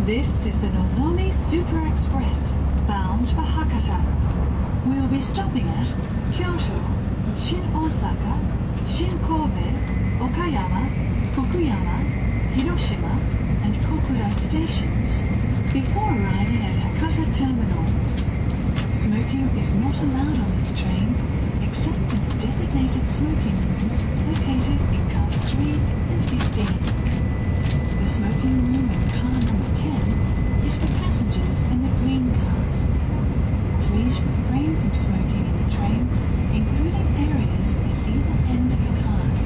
This is the Nozomi Super Express, bound for Hakata. We'll be stopping at Kyoto, Shin Osaka, Shin Kobe, Okayama, Fukuyama, Hiroshima, and Kokura stations before arriving at Hakata Terminal. Smoking is not allowed on this train, except in the designated smoking rooms located in cars 3 and 15. The smoking room in car number 10 is for passengers in the green cars. Please refrain from smoking in the train, including areas at either end of the cars.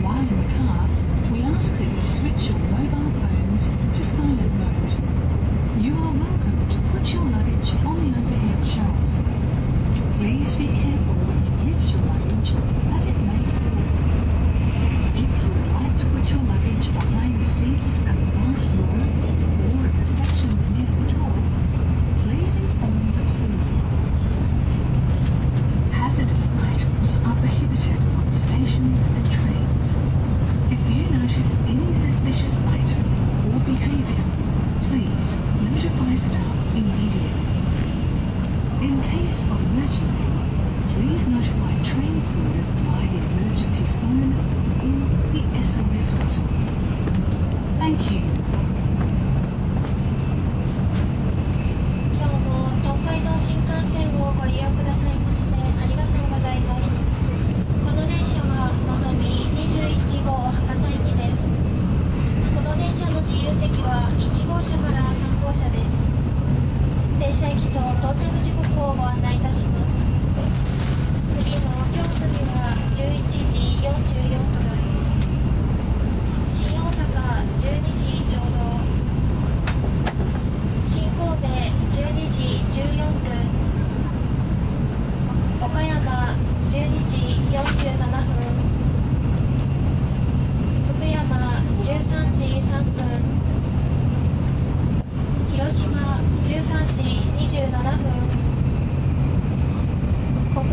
While in the car, we ask that you switch your mobile phones to silent mode. You are welcome to put your luggage on the overhead shelf. Please be careful when you lift your luggage, as it may fall. If you would like to put your luggage behind the seats at the last row or at the sections near the door, please inform the crew. Hazardous items are prohibited on stations and trains. If you notice any suspicious item or behavior, please notify staff immediately. In case of emergency, please notify train crew by the emergency phone or the SOS whistle. Thank you. 今日も東海道新幹線をご利用くださいましてありがとうございます。この電車はのぞみ21号博多行きです。この電車の自由席は1号車から3号車です。停車駅と到着時刻をご案内いたします。次の京都には11時44分、新大阪12時ちょうど、新神戸12時14分、岡山12時47分、福山13時3分、広島13時27分、小倉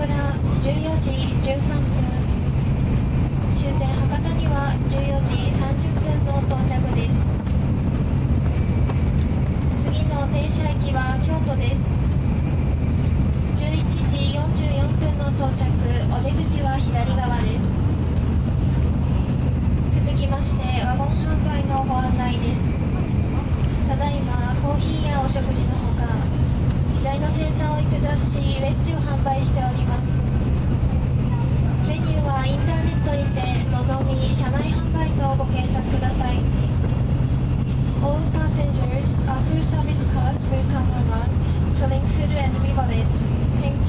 14時13分、終点博多には14時30分の到着です。次の停車駅は京都です。11時44分の到着、お出口は左側です。続きましてワゴン販売のご案内です。ただいまコーヒーやお食事のほか、時代の先端を行く雑誌ウェッジを販売しております。メニューはインターネットにてのぞみ車内販売とご検索ください。 All passengers, our food service cart will come on run, selling food and beverage. Thank you.